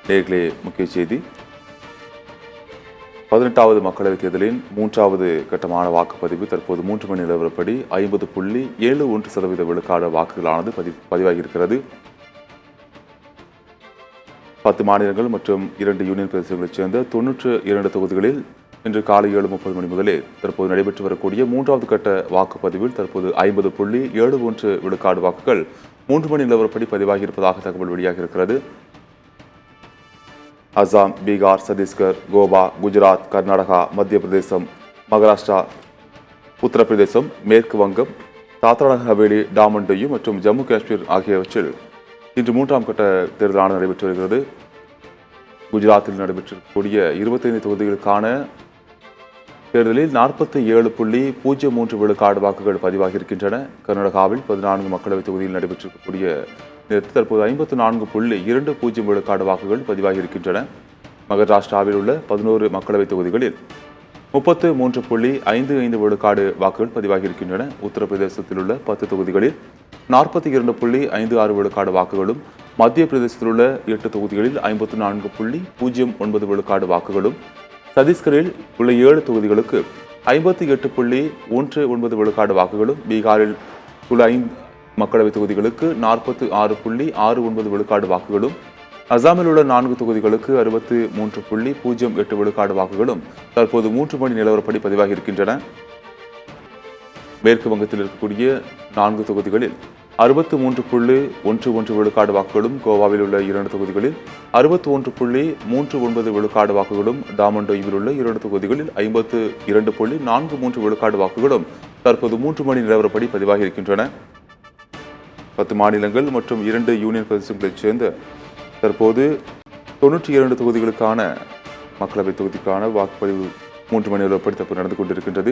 நேர்களே, முக்கிய செய்தி. 18வது மக்களவைத் தேர்தலின் 3வது கட்டமான வாக்குப்பதிவு தற்போது 3 மணி நிலவரப்படி 50.71% விழுக்காடு வாக்குகளானது பதிவாகியிருக்கிறது. 10 மாநிலங்கள் மற்றும் 2 யூனியன் பிரதேசங்களைச் சேர்ந்த 92 தொகுதிகளில் இன்று காலை 7:30 மணி முதலே தற்போது நடைபெற்று வரக்கூடிய 3வது கட்ட வாக்குப்பதிவில் தற்போது 50.71 விழுக்காடு வாக்குகள் 3 மணி நிலவரப்படி பதிவாகியிருப்பதாக தகவல் வெளியாகியிருக்கிறது. அசாம், பீகார், சத்தீஸ்கர், கோவா, குஜராத், கர்நாடகா, மத்திய பிரதேசம், மகாராஷ்டிரா, உத்தரப்பிரதேசம், மேற்கு வங்கம், தாத்ரா ஹவேலி, டாமன் டையூ மற்றும் ஜம்மு காஷ்மீர் ஆகியவற்றில் இன்று 3ஆம் கட்ட தேர்தலானது நடைபெற்று வருகிறது. குஜராத்தில் நடைபெற்றக்கூடிய 25 தொகுதிகளுக்கான தேர்தலில் 47.03 விழுக்காடு வாக்குகள் பதிவாகியிருக்கின்றன. கர்நாடகாவில் 14 மக்களவைத் தொகுதியில் நடைபெற்றிருக்கக்கூடிய நேரத்தில் தற்போது 54.20 விழுக்காடு வாக்குகள் பதிவாகியிருக்கின்றன. மகாராஷ்டிராவில் உள்ள 11 மக்களவைத் தொகுதிகளில் 33.55 விழுக்காடு வாக்குகள் பதிவாகியிருக்கின்றன. உத்தரப்பிரதேசத்தில் உள்ள 10 தொகுதிகளில் 42.56 விழுக்காடு வாக்குகளும், மத்திய பிரதேசத்தில் உள்ள 8 தொகுதிகளில் 54.09 விழுக்காடு வாக்குகளும், சத்தீஸ்கரில் உள்ள 7 தொகுதிகளுக்கு 58.19 விழுக்காடு வாக்குகளும், பீகாரில் உள்ள 5 மக்களவைத் தொகுதிகளுக்கு 46.69 விழுக்காடு வாக்குகளும், அசாமில் உள்ள 4 தொகுதிகளுக்கு 63.08 விழுக்காடு வாக்குகளும் தற்போது 3 மணி நிலவரப்படி பதிவாகியிருக்கின்றன. மேற்கு வங்கத்தில் இருக்கக்கூடிய 4 தொகுதிகளில் 63.11 விழுக்காடு வாக்குகளும், கோவாவில் உள்ள 2 தொகுதிகளில் 61.39 விழுக்காடு வாக்குகளும், டாமன் டையூவில் உள்ள 2 தொகுதிகளில் 52.43 விழுக்காடு வாக்குகளும் தற்போது 3 மணி நிலவரப்படி பதிவாகியிருக்கின்றன. 10 மாநிலங்கள் மற்றும் 2 யூனியன் பிரதேசங்களைச் சேர்ந்த தற்போது 92 தொகுதிகளுக்கான மக்களவைத் தொகுதிக்கான வாக்குப்பதிவு 3 மணி நிலவரப்படி தற்போது நடந்து கொண்டிருக்கின்றது.